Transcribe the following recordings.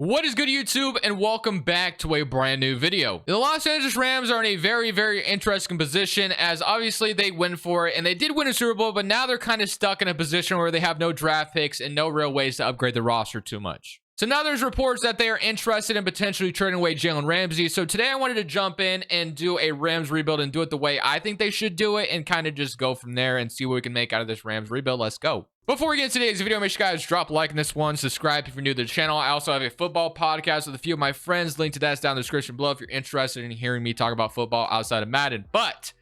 What is good, YouTube, and welcome back to a brand new video. The Los Angeles Rams are in a very interesting position, as obviously they win for it, and they did win a Super Bowl, but now they're kind of stuck in a position where they have no draft picks and no real ways to upgrade the roster too much. So now there's reports that they are interested in potentially trading away Jalen Ramsey. So today I wanted to jump in and do a Rams rebuild and do it the way I think they should do it, and kind of just go from there and see what we can make out of this Rams rebuild. Let's go. Before we get into today's video, make sure you guys drop a like on this one, subscribe if you're new to the channel. I also have a football podcast with a few of my friends. Link to that's down in the description below if you're interested in hearing me talk about football outside of Madden. But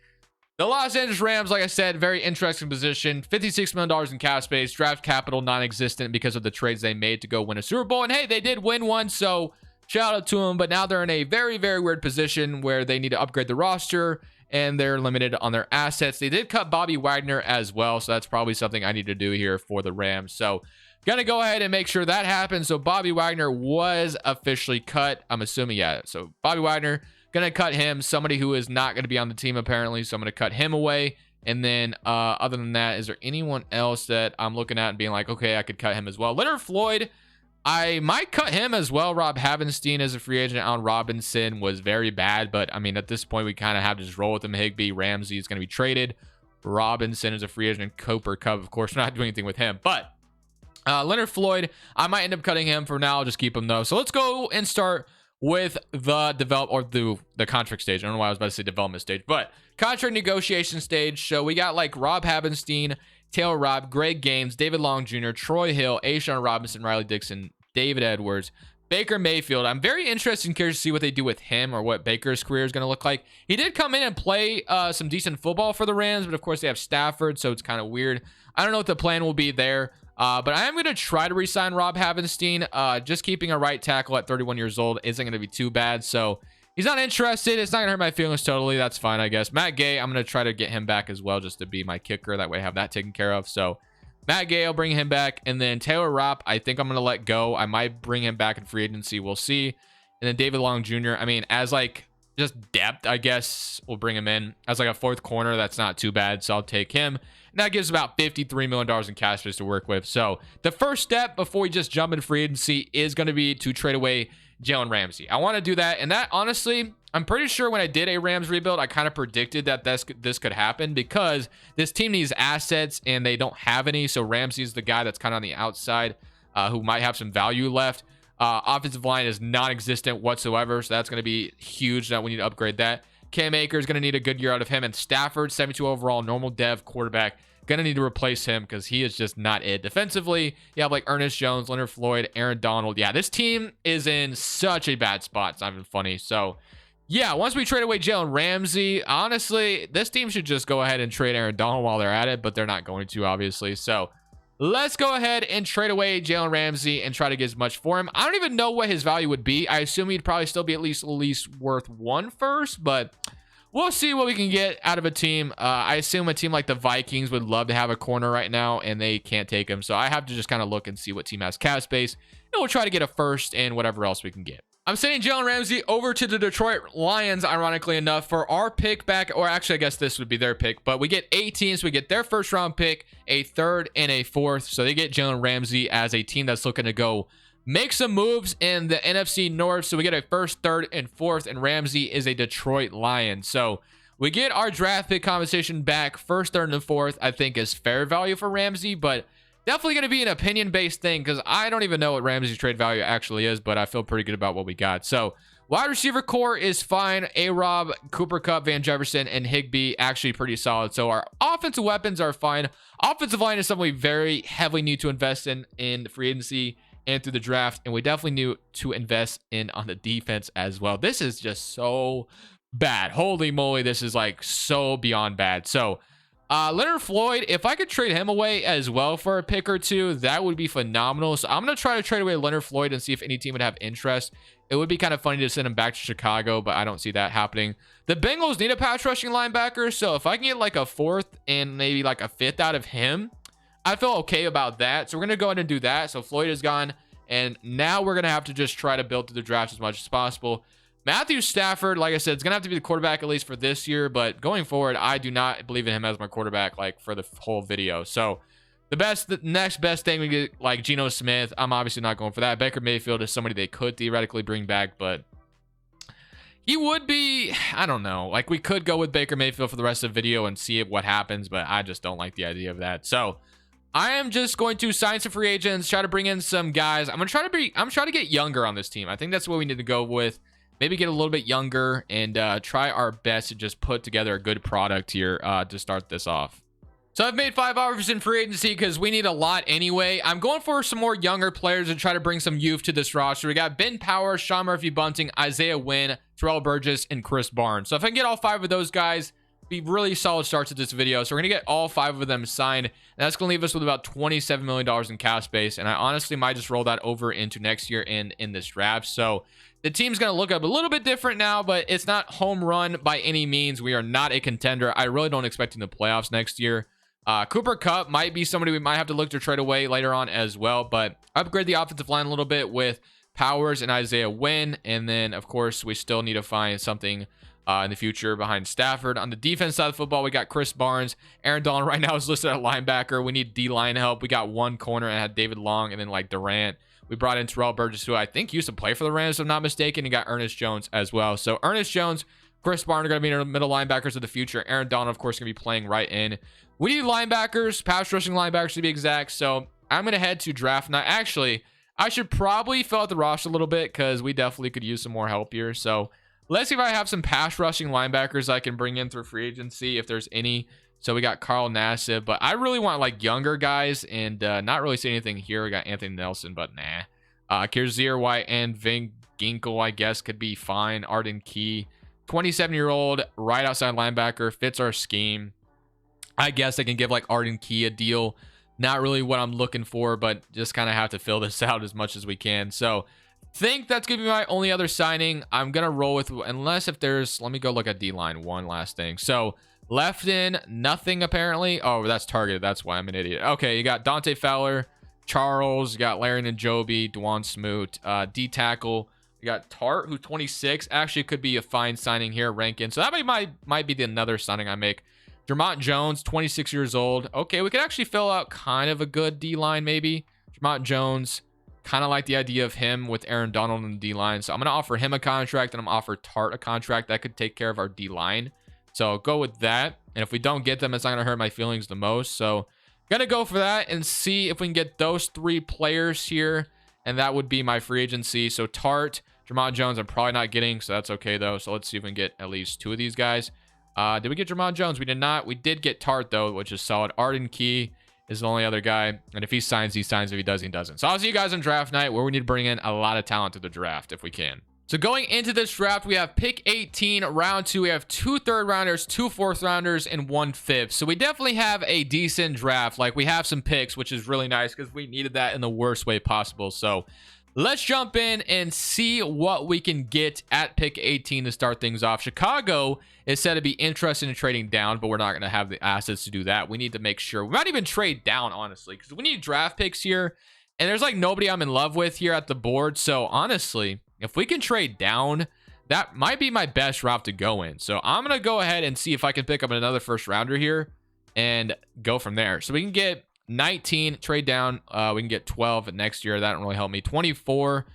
the Los Angeles Rams, like I said, very interesting position. $56 million in cap space, draft capital non-existent because of the trades they made to go win a Super Bowl. And hey, they did win one, so shout out to them. But now they're in a very weird position where they need to upgrade the roster, and they're limited on their assets. They did cut Bobby Wagner as well, so that's probably something I need to do here for the Rams. So gonna go ahead and make sure that happens. So Bobby Wagner was officially cut, I'm assuming. Yeah, so Bobby Wagner, gonna cut him. Somebody who is not gonna be on the team apparently, so I'm gonna cut him away. And then other than that, is there anyone else that I'm looking at and being like, okay, I could cut him as well? Leonard Floyd, I might cut him as well. Rob Havenstein as a free agent. Allen Robinson was very bad, but I mean, at this point, we kind of have to just roll with him. Higbee, Ramsey is going to be traded. Robinson is a free agent. Cooper Kupp, of course, we're not doing anything with him. But Leonard Floyd, I might end up cutting him for now. I'll just keep him though. So let's go and start with the the contract stage. I don't know why I was about to say development stage, but contract negotiation stage. So we got like Rob Havenstein, Taylor Rapp, Greg Gaines, David Long Jr., Troy Hill, A'Shawn Robinson, Riley Dixon, David Edwards, Baker Mayfield. I'm very interested and curious to see what they do with him or what Baker's career is going to look like. He did come in and play some decent football for the Rams, but of course they have Stafford, so it's kind of weird. I don't know what the plan will be there, but I am going to try to re-sign Rob Havenstein. Just keeping a right tackle at 31 years old isn't going to be too bad, so he's not interested. It's not going to hurt my feelings totally. That's fine, I guess. Matt Gay, I'm going to try to get him back as well just to be my kicker. That way I have that taken care of. So Matt Gay, I'll bring him back. And then Taylor Rapp, I think I'm going to let go. I might bring him back in free agency. We'll see. And then David Long Jr., I mean, as like just depth, I guess we'll bring him in. As like a fourth corner, that's not too bad. So I'll take him. And that gives about $53 million in cash space to work with. So the first step before we just jump into free agency is going to be to trade away Jalen Ramsey. I want to do that. And that, honestly, I'm pretty sure when I did a Rams rebuild, I kind of predicted that this could happen because this team needs assets and they don't have any. So Ramsey is the guy that's kind of on the outside who might have some value left. Offensive line is non-existent whatsoever. So that's going to be huge. That we need to upgrade that. Cam Akers is going to need a good year out of him. And Stafford, 72 overall, normal dev quarterback. Going to need to replace him because he is just not it. Defensively, you have like Ernest Jones, Leonard Floyd, Aaron Donald. Yeah, this team is in such a bad spot. It's not even funny. So, yeah, once we trade away Jalen Ramsey, honestly, this team should just go ahead and trade Aaron Donald while they're at it, but they're not going to, obviously. So, let's go ahead and trade away Jalen Ramsey and try to get as much for him. I don't even know what his value would be. I assume he'd probably still be at least worth one first, but we'll see what we can get out of a team. I assume a team like the Vikings would love to have a corner right now, and they can't take him. So I have to just kind of look and see what team has cap space, and we'll try to get a first and whatever else we can get. I'm sending Jalen Ramsey over to the Detroit Lions, ironically enough, for our pick back, or actually, I guess this would be their pick, but we get 8 teams. We get their first round pick, a third, and a fourth. So they get Jalen Ramsey as a team that's looking to go make some moves in the NFC North. So we get a first, third, and fourth, and Ramsey is a Detroit Lion. So we get our draft pick conversation back. First, third, and fourth, I think, is fair value for Ramsey, but definitely going to be an opinion-based thing because I don't even know what Ramsey's trade value actually is, but I feel pretty good about what we got. So wide receiver core is fine. A-Rob, Cooper Kupp, Van Jefferson, and Higbee actually pretty solid. So our offensive weapons are fine. Offensive line is something we very heavily need to invest in free agency and through the draft, and we definitely need to invest in on the defense as well. This is just so bad. Holy moly, this is like so beyond bad. So Leonard Floyd, if I could trade him away as well for a pick or two, that would be phenomenal. So I'm going to try to trade away Leonard Floyd and see if any team would have interest. It would be kind of funny to send him back to Chicago, but I don't see that happening. The Bengals need a pass rushing linebacker, so if I can get like a fourth and maybe like a fifth out of him, I feel okay about that. So we're going to go ahead and do that. So Floyd is gone, and now we're going to have to just try to build through the draft as much as possible. Matthew Stafford, like I said, it's going to have to be the quarterback at least for this year, but going forward, I do not believe in him as my quarterback like for the whole video. So The next best thing we get, like Geno Smith. I'm obviously not going for that. Baker Mayfield is somebody they could theoretically bring back, but he would be, I don't know. Like, we could go with Baker Mayfield for the rest of the video and see what happens, but I just don't like the idea of that. So I am just going to sign some free agents, try to bring in some guys. I'm trying to get younger on this team. I think that's what we need to go with. Maybe get a little bit younger and try our best to just put together a good product here to start this off. So I've made 5 offers in free agency because we need a lot anyway. I'm going for some more younger players and try to bring some youth to this roster. We got Ben Powers, Sean Murphy-Bunting, Isaiah Wynn, Terrell Burgess, and Chris Barnes. So if I can get all 5 of those guys, be really solid start to this video. So we're going to get all 5 of them signed. And that's going to leave us with about $27 million in cap space. And I honestly might just roll that over into next year in this draft. So the team's going to look up a little bit different now, but it's not home run by any means. We are not a contender. I really don't expect in the playoffs next year. Cooper Kupp might be somebody we might have to look to trade away later on as well, but upgrade the offensive line a little bit with Powers and Isaiah Wynn. And then, of course, we still need to find something in the future behind Stafford. On the defense side of the football, we got Chris Barnes. Aaron Donald right now is listed at linebacker. We need D-line help. We got one corner and had David Long and then like Durant. We brought in Terrell Burgess, who I think used to play for the Rams, if I'm not mistaken. And got Ernest Jones as well. So Ernest Jones, Chris Barnes are going to be our middle linebackers of the future. Aaron Donald, of course, going to be playing right in. We need linebackers, pass rushing linebackers to be exact. So I'm going to head to draft night. Actually, I should probably fill out the roster a little bit because we definitely could use some more help here. So let's see if I have some pass rushing linebackers I can bring in through free agency, if there's any. So we got Carl Nassib, but I really want like younger guys and not really see anything here. We got Anthony Nelson, but nah. Kiersir White and Van Ginkel, I guess, could be fine. Arden Key, 27-year-old, right outside linebacker, fits our scheme. I guess I can give like Arden Key a deal. Not really what I'm looking for, but just kind of have to fill this out as much as we can. So think that's going to be my only other signing. I'm going to roll with, unless if there's, let me go look at D-line one last thing. So left in, nothing apparently. Oh, that's targeted. That's why I'm an idiot. Okay, you got Dante Fowler, Charles, you got Larry Njobi, Dwan Smoot, D-tackle. You got Tart, who's 26. Actually could be a fine signing here, Rankin. So that might be another signing I make. Jermont Jones, 26 years old. Okay, we could actually fill out kind of a good D-line maybe. Jermont Jones, kind of like the idea of him with Aaron Donald in the D-line. So I'm going to offer him a contract, and I'm going to offer Tart a contract that could take care of our D-line. So I'll go with that. And if we don't get them, it's not going to hurt my feelings the most. So going to go for that and see if we can get those 3 players here. And that would be my free agency. So Tart, Jermont Jones, I'm probably not getting, so that's okay though. So let's see if we can get at least 2 of these guys. Did we get Jermont Jones? We did not. We did get Tart though, which is solid. Arden Key is the only other guy. And if he signs, he signs. If he doesn't, he doesn't. So I'll see you guys on draft night, where we need to bring in a lot of talent to the draft if we can. So going into this draft, we have pick 18, round 2. We have 2 third-rounders, 2 fourth-rounders, and 1 fifth. So we definitely have a decent draft. Like, we have some picks, which is really nice because we needed that in the worst way possible. So let's jump in and see what we can get at pick 18 to start things off. Chicago is said to be interested in trading down, but we're not going to have the assets to do that. We need to make sure. We might even trade down, honestly, because we need draft picks here. And there's like nobody I'm in love with here at the board. So honestly, if we can trade down, that might be my best route to go in. So I'm going to go ahead and see if I can pick up another first rounder here and go from there. So we can get 19, trade down. We can get 12 next year. That don't really help me. 24,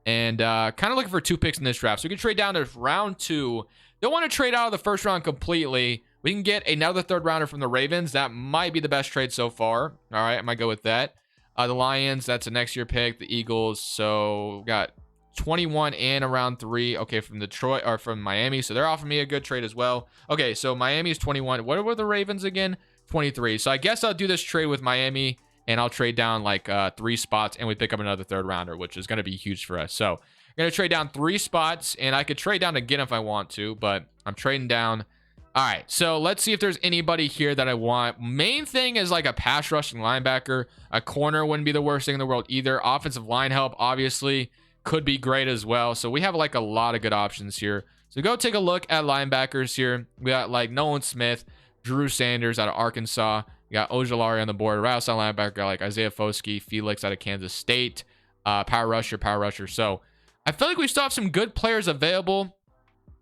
and kind of looking for 2 picks in this draft. So we can trade down to round 2. Don't want to trade out of the first round completely. We can get another third rounder from the Ravens. That might be the best trade so far. All right, I might go with that. The Lions, that's a next year pick. The Eagles, so we got 21 and around 3. Okay, from Detroit or from Miami. So they're offering me a good trade as well. Okay, so Miami is 21. What were the Ravens again? 23. So I guess I'll do this trade with Miami, and I'll trade down like 3 spots, and we pick up another third rounder, which is going to be huge for us. So I'm going to trade down 3 spots, and I could trade down again if I want to, but I'm trading down. All right, so let's see if there's anybody here that I want. Main thing is like a pass rushing linebacker. A corner wouldn't be the worst thing in the world either. Offensive line help, obviously, could be great as well. So we have like a lot of good options here. So go take a look at linebackers here. We got like Nolan Smith, Drew Sanders out of Arkansas. You got Ojulari on the board. Right outside linebacker, like Isaiah Foskey, Felix out of Kansas State. Power rusher. So I feel like we still have some good players available.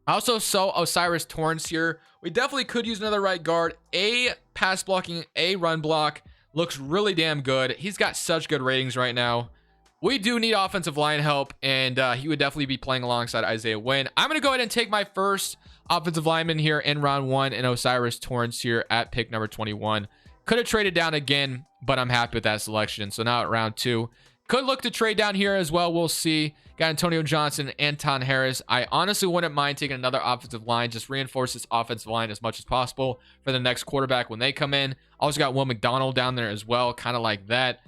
I also saw Osiris Torrance here. We definitely could use another right guard, a pass blocking, a run block. looks really damn good. He's got such good ratings right now. We do need offensive line help, and he would definitely be playing alongside Isaiah Wynn. I'm going to go ahead and take my first offensive lineman here in round 1 and Osiris Torrance here at pick number 21. Could have traded down again, but I'm happy with that selection. So now at round 2, could look to trade down here as well. We'll see. Got Antonio Johnson, Anton Harris. I honestly wouldn't mind taking another offensive line. Just reinforce this offensive line as much as possible for the next quarterback when they come in. Also got Will McDonald down there as well, kind of like that.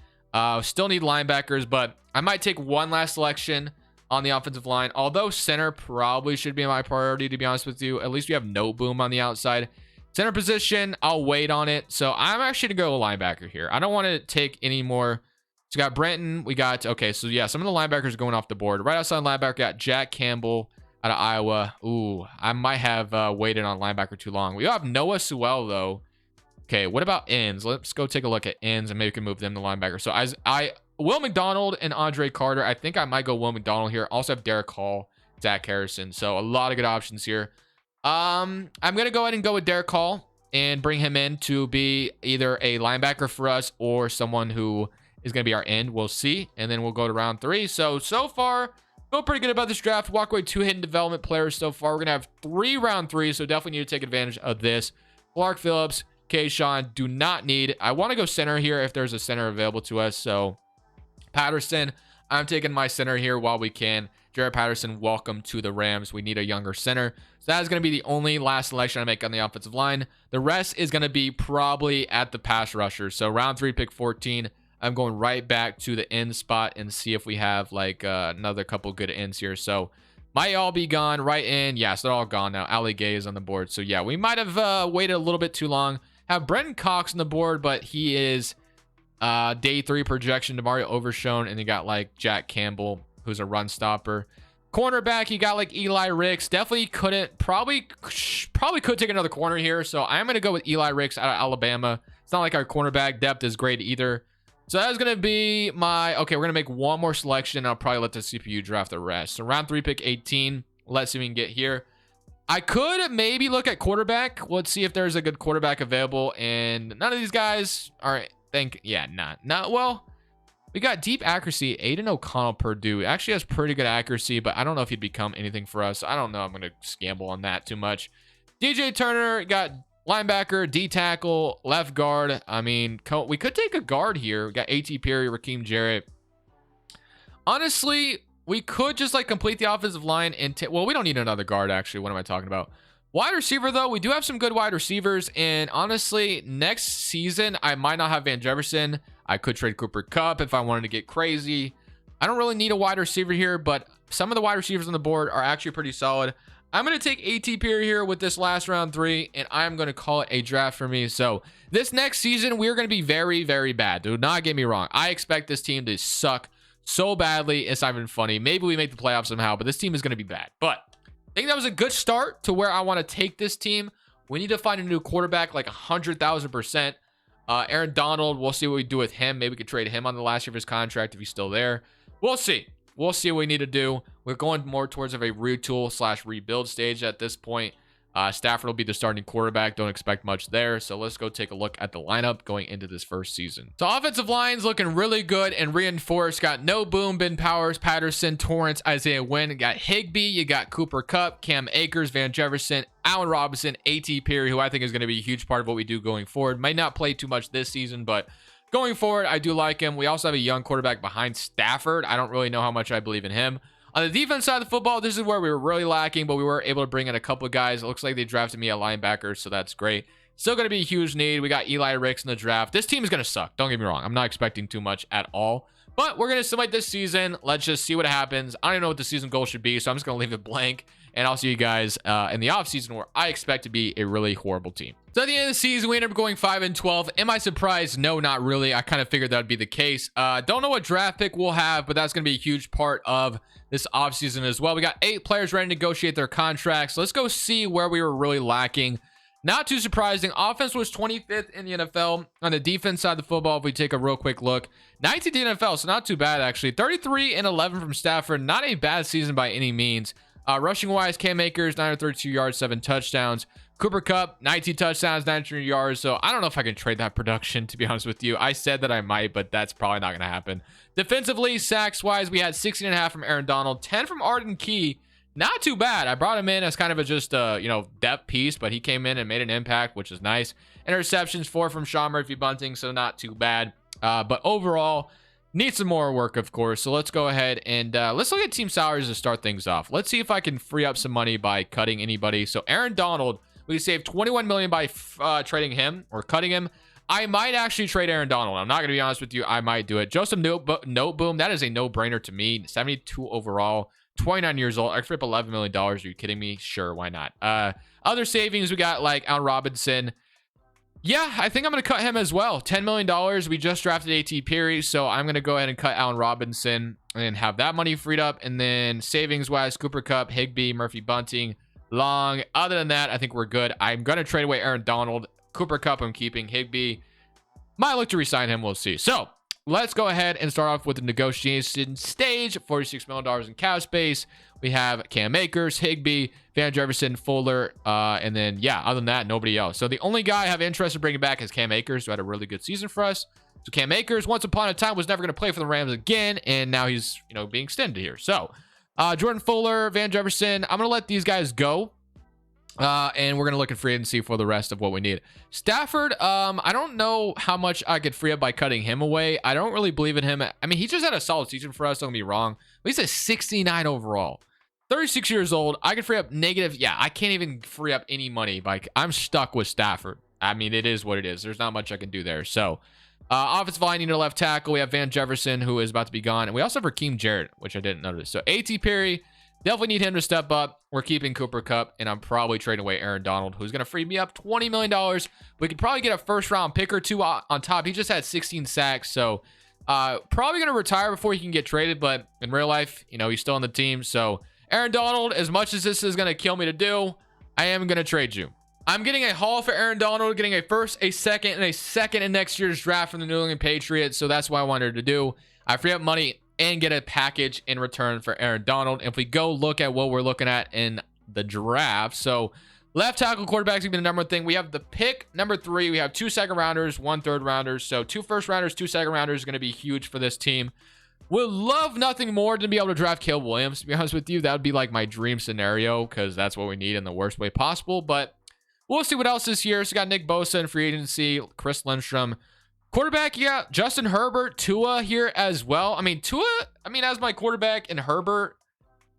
Still need linebackers, but I might take one last selection on the offensive line. Although center probably should be my priority, to be honest with you. At least we have no boom on the outside. Center position, I'll wait on it. So I'm actually going to go linebacker here. I don't want to take any more. So we got Brenton. We got, okay, so yeah, some of the linebackers going off the board. Right outside linebacker, got Jack Campbell out of Iowa. Ooh, I might have waited on linebacker too long. We have Noah Sewell, though. Okay, what about ends? Let's go take a look at ends and maybe we can move them to linebacker. So Will McDonald and Andre Carter. I think I might go Will McDonald here. Also have Derek Hall, Zach Harrison. So a lot of good options here. I'm going to go ahead and go with Derek Hall and bring him in to be either a linebacker for us or someone who is going to be our end. We'll see. And then we'll go to round 3. So far, feel pretty good about this draft. Walk away 2 hidden development players so far. We're going to have 3 round 3. So definitely need to take advantage of this. Clark Phillips, Kayshawn, do not need. I want to go center here if there's a center available to us. So Patterson, I'm taking my center here while we can. Jared Patterson, welcome to the Rams. We need a younger center. So that is going to be the only last selection I make on the offensive line. The rest is going to be probably at the pass rusher. So round 3, pick 14. I'm going right back to the end spot and see if we have like another couple good ends here. So might all be gone right in. Yes, they're all gone now. Ali Gay is on the board. So yeah, we might have waited a little bit too long. Have Brenton Cox on the board, but he is day 3 projection. Demario Overshown, and they got like Jack Campbell, who's a run stopper. Cornerback, you got like Eli Ricks. Definitely couldn't, probably could take another corner here. So I'm going to go with Eli Ricks out of Alabama. It's not like our cornerback depth is great either. So that's going to be my, okay, we're going to make one more selection. I'll probably let the CPU draft the rest. So round 3, pick 18. Let's see if we can get here. I could maybe look at quarterback. Let's see if there's a good quarterback available. And none of these guys are, not. Well, we got deep accuracy. Aiden O'Connell, Purdue. Actually has pretty good accuracy, but I don't know if he'd become anything for us. I don't know. I'm going to gamble on that too much. DJ Turner, got linebacker, D tackle, left guard. I mean, we could take a guard here. We got A.T. Perry, Raheem Jarrett. Honestly, we could just like complete the offensive line and well, we don't need another guard actually. What am I talking about? Wide receiver though, we do have some good wide receivers, and honestly, next season I might not have Van Jefferson. I could trade Cooper Kupp if I wanted to get crazy. I don't really need a wide receiver here, but some of the wide receivers on the board are actually pretty solid. I'm going to take A.T. Perry here with this last round 3, and I'm going to call it a draft for me. So this next season, we're going to be very, very bad. Do not get me wrong. I expect this team to suck so badly, it's not even funny. Maybe we make the playoffs somehow, but this team is going to be bad. But I think that was a good start to where I want to take this team. We need to find a new quarterback like 100,000%. Aaron Donald, we'll see what we do with him. Maybe we could trade him on the last year of his contract if he's still there. We'll see. We'll see what we need to do. We're going more towards of a retool / rebuild stage at this point. Stafford will be the starting quarterback. Don't expect much there. So let's go take a look at the lineup going into this first season. So offensive line's looking really good and reinforced. Got No Boom, Ben Powers, Patterson, Torrance, Isaiah Wynn. Got Higbee. You got Cooper Kupp, Cam Akers, Van Jefferson, Allen Robinson, A.T. Perry, who I think is going to be a huge part of what we do going forward. Might not play too much this season, but going forward, I do like him. We also have a young quarterback behind Stafford. I don't really know how much I believe in him. On the defense side of the football, this is where we were really lacking, but we were able to bring in a couple of guys. It looks like they drafted me a linebacker, so that's great. Still going to be a huge need. We got Eli Ricks in the draft. This team is going to suck. Don't get me wrong. I'm not expecting too much at all, but we're going to simulate this season. Let's just see what happens. I don't even know what the season goal should be, so I'm just going to leave it blank, and I'll see you guys in the offseason where I expect to be a really horrible team. So at the end of the season, we ended up going 5-12. Am I surprised? No, not really. I kind of figured that would be the case. Don't know what draft pick we'll have, but that's going to be a huge part of this offseason as well. We got 8 players ready to negotiate their contracts. Let's go see where we were really lacking. Not too surprising. Offense was 25th in the NFL. On the defense side of the football, if we take a real quick look, 19th in the NFL, so not too bad actually. 33-11 from Stafford. Not a bad season by any means. Rushing wise, Cam Akers, 932 yards, 7 touchdowns. Cooper Kupp, 19 touchdowns, 93 yards. So I don't know if I can trade that production, to be honest with you. I said that I might, but that's probably not going to happen. Defensively, sacks wise, we had 16.5 from Aaron Donald, 10 from Arden Key. Not too bad. I brought him in as kind of a just depth piece, but he came in and made an impact, which is nice. Interceptions, 4 from Sean Murphy Bunting, so not too bad. But overall, need some more work, of course. So let's go ahead and let's look at team salaries to start things off. Let's see if I can free up some money by cutting anybody. So Aaron Donald, we saved 21 million by trading him or cutting him. I might actually trade Aaron Donald. I'm not going to be honest with you. I might do it. Joseph Noteboom, that is a no-brainer to me. 72 overall. 29 years old. I free up $11 million. Are you kidding me? Sure, why not? Other savings, we got like Allen Robinson. Yeah, I think I'm going to cut him as well. $10 million. We just drafted A.T. Perry, so I'm going to go ahead and cut Allen Robinson and have that money freed up. And then savings-wise, Cooper Kupp, Higbee, Murphy Bunting, Long. Other than that, I think we're good. I'm going to trade away Aaron Donald. Cooper Kupp, I'm keeping. Higbee, might look to resign him. We'll see. So let's go ahead and start off with the negotiation stage. $46 million in cap space. We have Cam Akers, Higbee, Van Jefferson, Fuller, and then, yeah, other than that, nobody else. So the only guy I have interest in bringing back is Cam Akers, who had a really good season for us. So Cam Akers, once upon a time, was never going to play for the Rams again, and now he's, being extended here. So Jordan Fuller, Van Jefferson, I'm going to let these guys go. And we're going to look at free agency for the rest of what we need. Stafford, I don't know how much I could free up by cutting him away. I don't really believe in him. I mean, he just had a solid season for us, don't get me wrong. But he's a 69 overall. 36 years old. I could free up negative. Yeah, I can't even free up any money. I'm stuck with Stafford. I mean, it is what it is. There's not much I can do there. So, offensive line, need a left tackle. We have Van Jefferson, who is about to be gone. And we also have Raheem Jarrett, which I didn't notice. So, A.T. Perry, definitely need him to step up. We're keeping Cooper Kupp, and I'm probably trading away Aaron Donald, who's going to free me up $20 million. We could probably get a first-round pick or two on top. He just had 16 sacks, so probably going to retire before he can get traded. But in real life, he's still on the team. So, Aaron Donald, as much as this is going to kill me to do, I am going to trade you. I'm getting a haul for Aaron Donald, getting a first, a second, and a second in next year's draft from the New England Patriots. So that's what I wanted to do. I free up money and get a package in return for Aaron Donald. If we go look at what we're looking at in the draft, so left tackle, quarterback's gonna be the number one thing. We have the pick number 3. We have 2 second rounders, 1 third rounders. So 2 first rounders, 2 second rounders is gonna be huge for this team. Would love nothing more than to be able to draft Caleb Williams. To be honest with you, that would be like my dream scenario because that's what we need in the worst way possible. But we'll see what else this year. So we got Nick Bosa in free agency, Chris Lindstrom. Quarterback, yeah, Justin Herbert, Tua here as well. I mean, Tua, as my quarterback and Herbert,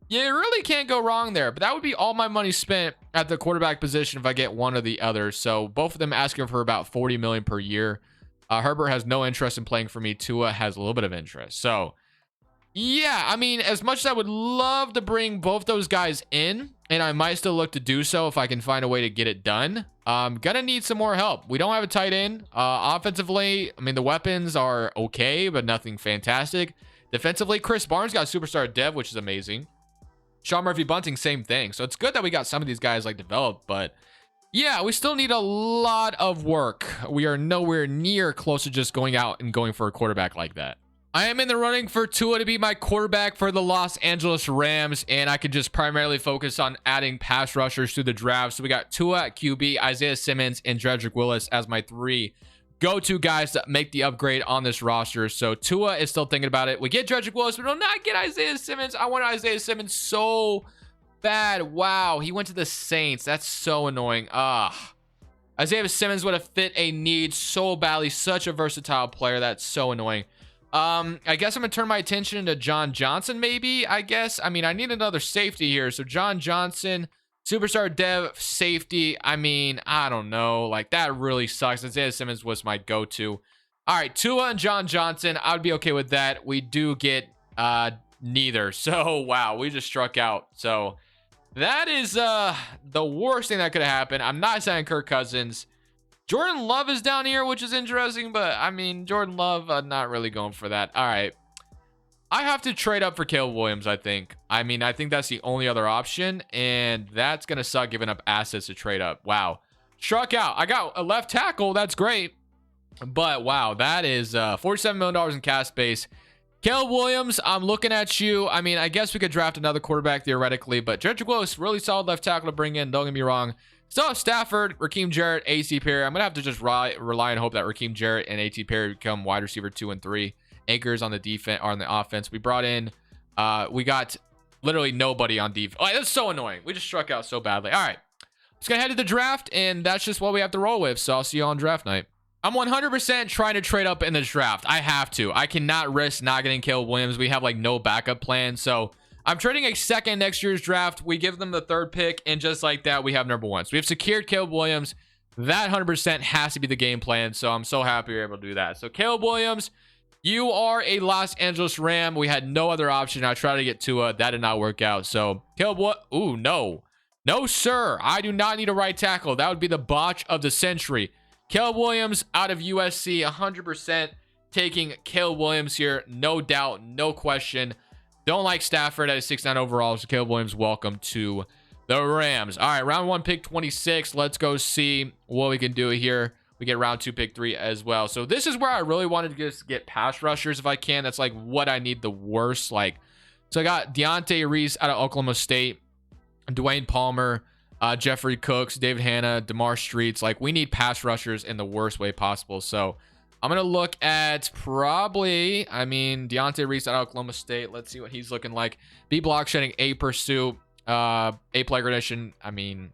you really can't go wrong there. But that would be all my money spent at the quarterback position if I get one or the other. So both of them asking for about $40 million per year. Herbert has no interest in playing for me. Tua has a little bit of interest. So, yeah, as much as I would love to bring both those guys in, and I might still look to do so if I can find a way to get it done, I'm gonna need some more help. We don't have a tight end. Offensively, the weapons are okay, but nothing fantastic. Defensively, Chris Barnes got superstar dev, which is amazing. Sean Murphy Bunting, same thing. So it's good that we got some of these guys developed, but yeah, we still need a lot of work. We are nowhere near close to just going out and going for a quarterback like that. I am in the running for Tua to be my quarterback for the Los Angeles Rams, and I could just primarily focus on adding pass rushers to the draft. So we got Tua at QB, Isaiah Simmons, and Jedrick Willis as my 3 go-to guys that make the upgrade on this roster. So Tua is still thinking about it. We get Jedrick Willis, but we do not get Isaiah Simmons. I want Isaiah Simmons so bad. Wow, he went to the Saints. That's so annoying. Isaiah Simmons would have fit a need so badly. Such a versatile player. That's so annoying. I guess I'm gonna turn my attention to John Johnson, maybe. I need another safety here. So John Johnson, superstar dev, safety. I don't know. That really sucks. Isaiah Simmons was my go-to. All right, Tua and John Johnson, I would be okay with that. We do get neither. So wow, we just struck out. So that is the worst thing that could have happened. I'm not saying Kirk Cousins. Jordan Love is down here, which is interesting, but Jordan Love, not really going for that. All right. I have to trade up for Caleb Williams, I think. I think that's the only other option, and that's going to suck giving up assets to trade up. Wow. Struck out. I got a left tackle. That's great. But wow, that is $47 million in cap space. Caleb Williams, I'm looking at you. I mean, I guess we could draft another quarterback theoretically, but Jedrick Willis, really solid left tackle to bring in. Don't get me wrong. Still have Stafford, Raheem Jarrett, A.T. Perry. I'm going to have to just rely and hope that Raheem Jarrett and A.T. Perry become wide receiver 2 and 3. Anchors on the defense or on the offense. We brought in, we got literally nobody on defense. Oh, that's so annoying. We just struck out so badly. All right. Let's go ahead to the draft, and that's just what we have to roll with. So I'll see you on draft night. I'm 100% trying to trade up in this draft. I have to. I cannot risk not getting Caleb Williams. We have like no backup plan. So I'm trading a second next year's draft. We give them the 3rd pick, and just like that, we have number 1. So we have secured Caleb Williams. That 100% has to be the game plan. So I'm so happy we're able to do that. So Caleb Williams, you are a Los Angeles Ram. We had no other option. I tried to get Tua. That did not work out. So Caleb, what? Ooh, no. No, sir. I do not need a right tackle. That would be the botch of the century. Caleb Williams out of USC, 100% taking Caleb Williams here. No doubt, no question. Don't like Stafford at a 6'9" overall. So Caleb Williams, welcome to the Rams. All right, round 1, pick 26. Let's go see what we can do here. We get round 2, pick 3 as well. So this is where I really wanted to just get pass rushers if I can. That's like what I need the worst. So I got Deontay Reese out of Oklahoma State, Dwayne Palmer, Jeffrey Cooks, David Hanna, DeMar Streets. Like, we need pass rushers in the worst way possible. So I'm going to look at probably, I mean, Deontay Reese out of Oklahoma State. Let's see what he's looking like. B block shedding, A pursuit, A play addition. I mean,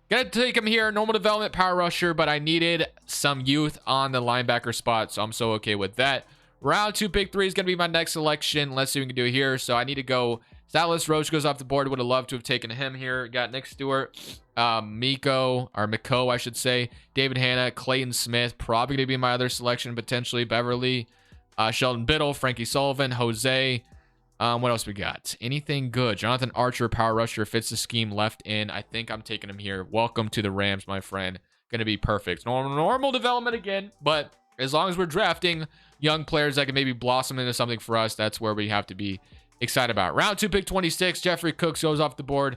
gonna take him here. Normal development, power rusher, but I needed some youth on the linebacker spot, so I'm so okay with that. Round 2, pick 3 is gonna be my next selection. Let's see what we can do here. So I need to go. Silas Roach goes off the board. Would have loved to have taken him here. Got Nick Stewart, Miko, I should say. David Hanna, Clayton Smith, probably gonna be my other selection potentially. Beverly, Sheldon Biddle, Frankie Sullivan, Jose. What else we got? Anything good? Jonathan Archer, power rusher, fits the scheme left in. I think I'm taking him here. Welcome to the Rams, my friend. Gonna be perfect. Normal development again, but as long as we're drafting young players that can maybe blossom into something for us, that's where we have to be excited about. Round 2, pick 26. Jeffrey Cooks goes off the board.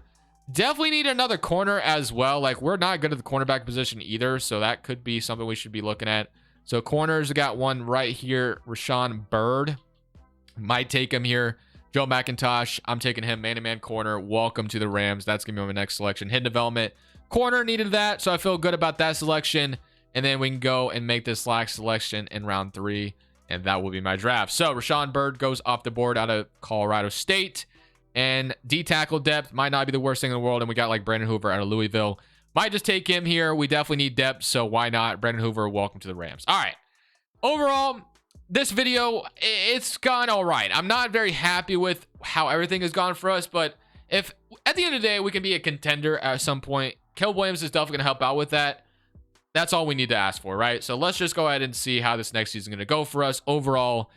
Definitely need another corner as well. Like, we're not good at the cornerback position either, so that could be something we should be looking at. So corners, we got one right here. Rashawn Bird. Might take him here. Joe McIntosh, I'm taking him man-to-man corner. Welcome to the Rams. That's going to be my next selection. Hidden development. Corner needed that, so I feel good about that selection. And then we can go and make this last selection in round 3, and that will be my draft. So Rashawn Bird goes off the board out of Colorado State. And D-tackle depth might not be the worst thing in the world. And we got like Brandon Hoover out of Louisville. Might just take him here. We definitely need depth, so why not? Brandon Hoover, welcome to the Rams. All right. Overall, this video, it's gone all right. I'm not very happy with how everything has gone for us, but if at the end of the day we can be a contender at some point, Caleb Williams is definitely going to help out with that. That's all we need to ask for, right? So let's just go ahead and see how this next season is going to go for us. Overall,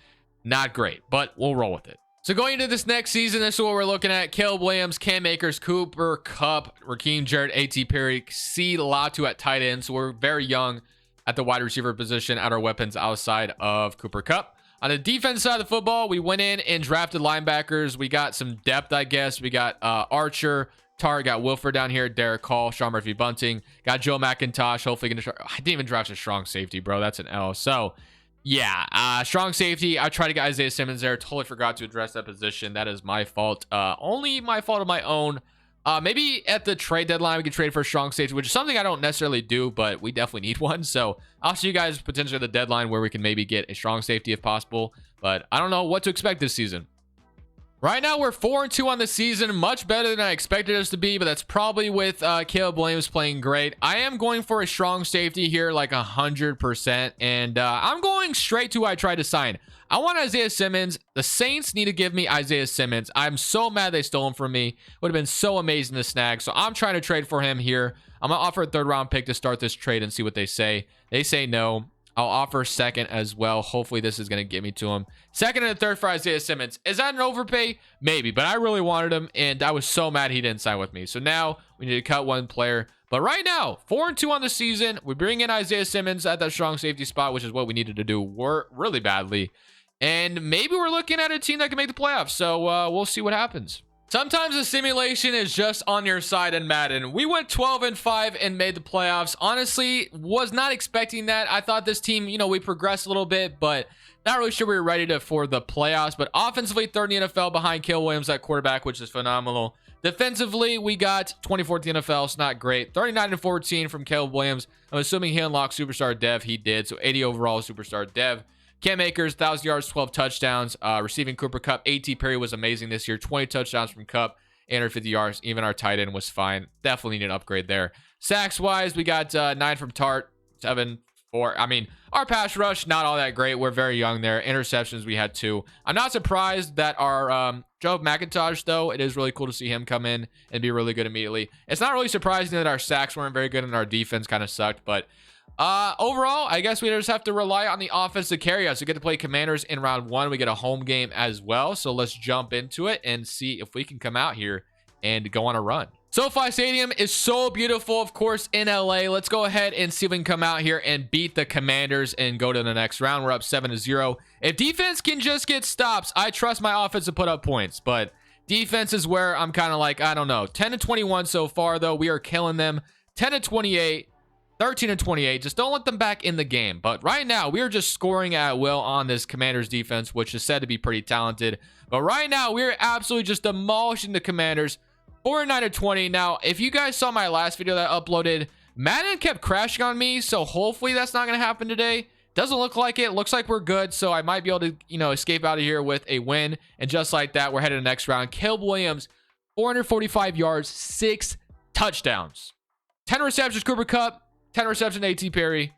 not great, but we'll roll with it. So going into this next season, this is what we're looking at. Caleb Williams, Cam Akers, Cooper Kupp, Raheem Jarrett, A.T. Perry, C. Latu at tight end. So we're very young at the wide receiver position at our weapons outside of Cooper Kupp. On the defense side of the football, we went in and drafted linebackers. We got some depth, I guess. We got Archer, Tar, got Wilford down here, Derek Hall, Sean Murphy Bunting, got Joe McIntosh. Hopefully, I didn't even draft a strong safety, bro. That's an L. So, yeah, strong safety. I tried to get Isaiah Simmons there. Totally forgot to address that position. That is my fault. Only my fault of my own. Maybe at the trade deadline, we could trade for a strong safety, which is something I don't necessarily do, but we definitely need one. So I'll see you guys potentially at the deadline where we can maybe get a strong safety if possible. But I don't know what to expect this season. Right now, we're 4-2 on the season. Much better than I expected us to be, but that's probably with Caleb Williams playing great. I am going for a strong safety here, like 100%. And I'm going straight to who I tried to sign. I want Isaiah Simmons. The Saints need to give me Isaiah Simmons. I'm so mad they stole him from me. Would have been so amazing to snag. So I'm trying to trade for him here. I'm going to offer a 3rd round pick to start this trade and see what they say. They say no. I'll offer a 2nd as well. Hopefully this is going to get me to him. 2nd and a 3rd for Isaiah Simmons. Is that an overpay? Maybe, but I really wanted him, and I was so mad he didn't sign with me. So now we need to cut one player. But right now, 4-2 on the season. We bring in Isaiah Simmons at that strong safety spot, which is what we needed to do really badly. And maybe we're looking at a team that can make the playoffs. So we'll see what happens. Sometimes the simulation is just on your side in Madden. We went 12-5 and made the playoffs. Honestly, was not expecting that. I thought this team, we progressed a little bit, but not really sure we were ready for the playoffs. But offensively, third in the NFL behind Caleb Williams at quarterback, which is phenomenal. Defensively, we got 24th in the NFL. It's not great. 39-14 from Caleb Williams. I'm assuming he unlocked superstar dev. He did. So 80 overall superstar dev. Cam Akers, 1,000 yards, 12 touchdowns. Receiving Cooper Kupp. A.T. Perry was amazing this year. 20 touchdowns from Kupp. 850 yards. Even our tight end was fine. Definitely need an upgrade there. Sacks-wise, we got 9 from Tart. 7, 4. I mean, our pass rush, not all that great. We're very young there. Interceptions, we had 2. I'm not surprised that our Joe McIntosh, though, it is really cool to see him come in and be really good immediately. It's not really surprising that our sacks weren't very good and our defense kind of sucked, but overall, I guess we just have to rely on the offense to carry us. We get to play Commanders in round 1. We get a home game as well. So let's jump into it and see if we can come out here and go on a run. SoFi Stadium is so beautiful, of course, in LA. Let's go ahead and see if we can come out here and beat the Commanders and go to the next round. We're up 7-0. If defense can just get stops, I trust my offense to put up points, but defense is where I'm kind of like, I don't know. 10-21 so far, though. We are killing them. 10-28. 13-28. Just don't let them back in the game. But right now, we are just scoring at will on this Commanders defense, which is said to be pretty talented. But right now, we are absolutely just demolishing the Commanders. 49-20. Now, if you guys saw my last video that I uploaded, Madden kept crashing on me, so hopefully that's not going to happen today. Doesn't look like it. Looks like we're good, so I might be able to, escape out of here with a win. And just like that, we're headed to the next round. Caleb Williams, 445 yards, 6 touchdowns. 10 receptions, Cooper Kupp. 10 reception, A.T. Perry.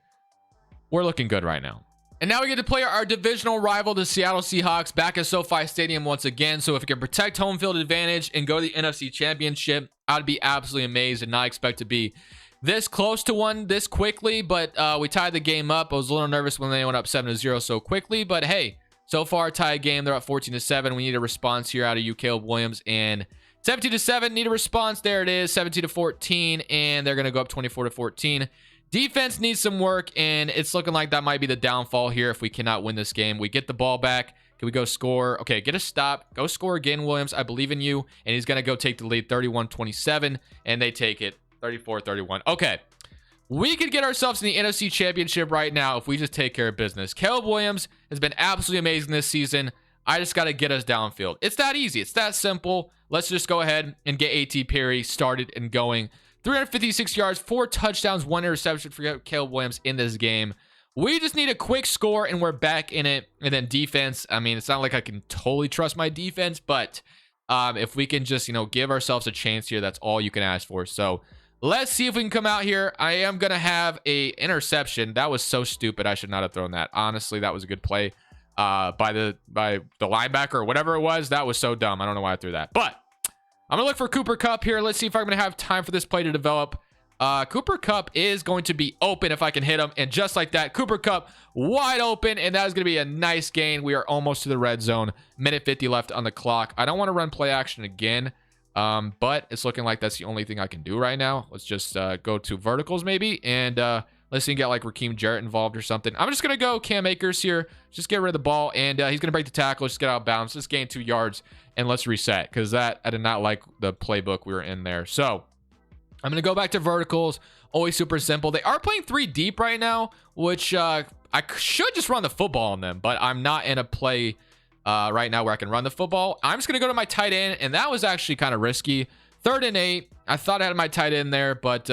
We're looking good right now. And now we get to play our divisional rival, the Seattle Seahawks, back at SoFi Stadium once again. So if we can protect home field advantage and go to the NFC Championship, I'd be absolutely amazed and not expect to be this close to one this quickly. But we tied the game up. I was a little nervous when they went up 7-0 so quickly. But hey, so far, tied game. They're up 14-7. We need a response here out of you, Caleb Williams. And 17-7, need a response. There it is, 17-14. And they're going to go up 24-14. Defense needs some work, and it's looking like that might be the downfall here if we cannot win this game. We get the ball back. Can we go score? Okay, get a stop. Go score again, Williams. I believe in you. And he's going to go take the lead 31-27, and they take it 34-31. Okay, we could get ourselves in the NFC Championship right now if we just take care of business. Caleb Williams has been absolutely amazing this season. I just got to get us downfield. It's that easy. It's that simple. Let's just go ahead and get A.T. Perry started and going. 356 yards, 4 touchdowns, 1 interception for Caleb Williams in this game. We just need a quick score, and we're back in it. And then defense, I mean, it's not like I can totally trust my defense, but if we can just, give ourselves a chance here, that's all you can ask for. So let's see if we can come out here. I am going to have a interception. That was so stupid. I should not have thrown that. Honestly, that was a good play by the linebacker or whatever it was. That was so dumb. I don't know why I threw that, but I'm going to look for Cooper Kupp here. Let's see if I'm going to have time for this play to develop. Cooper Kupp is going to be open if I can hit him. And just like that, Cooper Kupp wide open. And that is going to be a nice gain. We are almost to the red zone. Minute 50 left on the clock. I don't want to run play action again. But it's looking like that's the only thing I can do right now. Let's just go to verticals maybe. And let's see, get like Raheem Jarrett involved or something. I'm just going to go Cam Akers here. Just get rid of the ball. And he's going to break the tackle. Just get out of bounds. Just gain 2 yards. And let's reset, because that I did not like the playbook we were in there. So I'm going to go back to verticals. Always super simple. They are playing 3 deep right now, which I should just run the football on them, but I'm not in a play right now where I can run the football. I'm just going to go to my tight end, and that was actually kind of risky. 3rd and 8. I thought I had my tight end there, but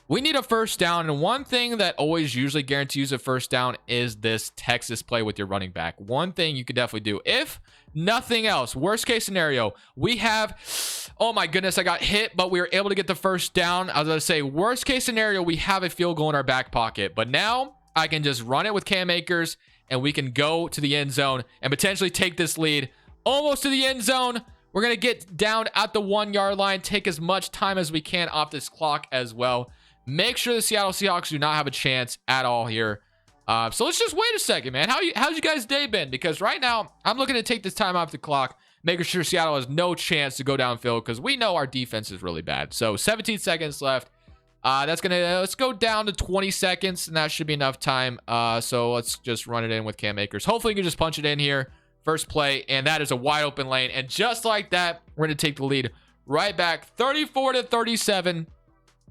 we need a first down. And one thing that always usually guarantees a first down is this Texas play with your running back. One thing you could definitely do, if nothing else, worst case scenario, we have, oh my goodness, I got hit, but we were able to get the first down. I was going to say, worst case scenario, we have a field goal in our back pocket. But now I can just run it with Cam Akers, and we can go to the end zone and potentially take this lead almost to the end zone. We're going to get down at the 1-yard line, take as much time as we can off this clock as well. Make sure the Seattle Seahawks do not have a chance at all here. So let's just wait a second, man. How's you guys' day been? Because right now, I'm looking to take this time off the clock, making sure Seattle has no chance to go downfield, because we know our defense is really bad. So 17 seconds left. Let's go down to 20 seconds, and that should be enough time. So let's just run it in with Cam Akers. Hopefully, we can just punch it in here. first play, and that is a wide open lane. And just like that, we're going to take the lead right back 34-37.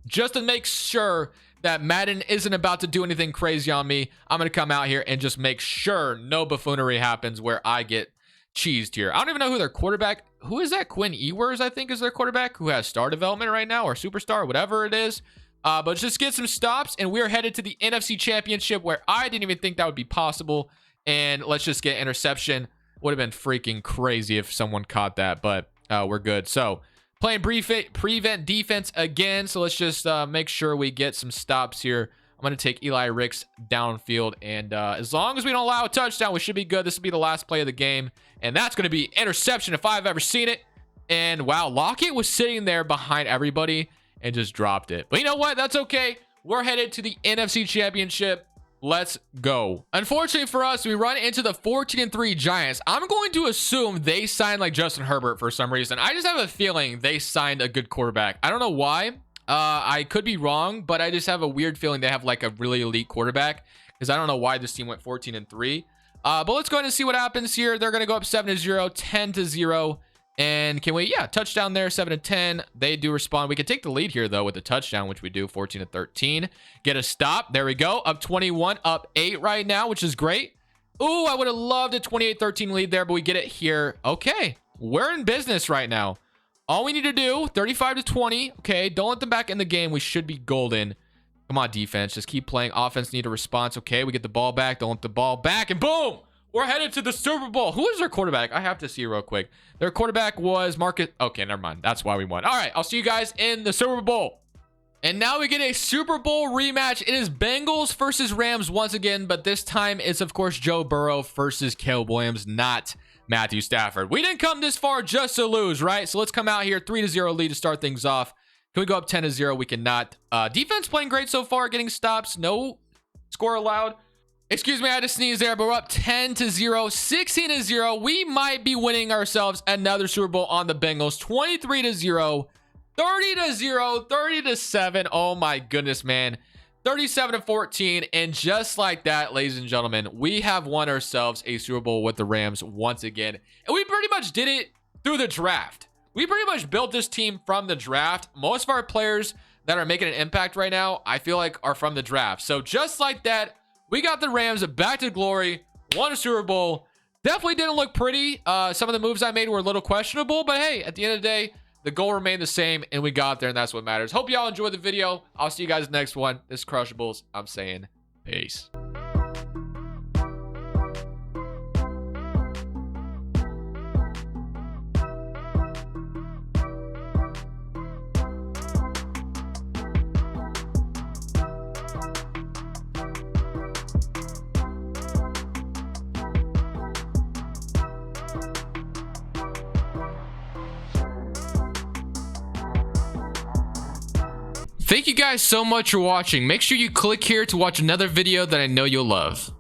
Just to make sure that Madden isn't about to do anything crazy on me, I'm going to come out here and just make sure no buffoonery happens where I get cheesed here. I don't even know who their quarterback, who is that? Quinn Ewers, I think, is their quarterback, who has star development right now, or superstar, whatever it is. But just get some stops, and we're headed to the NFC Championship, where I didn't even think that would be possible. And let's just get interception. Would have been freaking crazy if someone caught that, but we're good. So playing prevent defense again. So let's just make sure we get some stops here. I'm going to take Eli Ricks downfield, and as long as we don't allow a touchdown, we should be good. This will be the last play of the game, and that's going to be interception if I've ever seen it. And wow, Lockett was sitting there behind everybody and just dropped it. But you know what? That's okay. We're headed to the NFC Championship. Let's go. Unfortunately for us, we run into the 14-3 Giants. I'm going to assume they signed like Justin Herbert for some reason. I just have a feeling they signed a good quarterback. I don't know why. I could be wrong, but I just have a weird feeling they have like a really elite quarterback, because I don't know why this team went 14-3. But let's go ahead and see what happens here. They're going to go up 7-0, 10-0. And can we, yeah, touchdown there, 7-10. They do respond. We can take the lead here, though, with the touchdown, which we do, 14-13. Get a stop. There we go. Up 21, up 8 right now, which is great. Ooh, I would have loved a 28-13 lead there, but we get it here. Okay, we're in business right now. All we need to do, 35-20. Okay, don't let them back in the game. We should be golden. Come on, defense. Just keep playing. Offense need a response. Okay, we get the ball back. Don't let the ball back, and boom! We're headed to the Super Bowl. Who is their quarterback? I have to see real quick. Their quarterback was Marcus. Okay, never mind. That's why we won. All right, I'll see you guys in the Super Bowl. And now we get a Super Bowl rematch. It is Bengals versus Rams once again, but this time it's, of course, Joe Burrow versus Caleb Williams, not Matthew Stafford. We didn't come this far just to lose, right? So let's come out here, 3-0 lead to start things off. Can we go up 10-0? We cannot. Defense playing great so far, getting stops. No score allowed. Excuse me, I had to sneeze there, but we're up 10-0, 16-0. We might be winning ourselves another Super Bowl on the Bengals. 23-0, 30-0, 30-7. Oh my goodness, man. 37-14. And just like that, ladies and gentlemen, we have won ourselves a Super Bowl with the Rams once again. And we pretty much did it through the draft. We pretty much built this team from the draft. Most of our players that are making an impact right now, I feel like, are from the draft. So just like that, we got the Rams back to glory, won a Super Bowl. Definitely didn't look pretty. Some of the moves I made were a little questionable, but hey, at the end of the day, the goal remained the same, and we got there, and that's what matters. Hope y'all enjoyed the video. I'll see you guys next one. This is Crushables. I'm saying peace. Thank you guys so much for watching. Make sure you click here to watch another video that I know you'll love.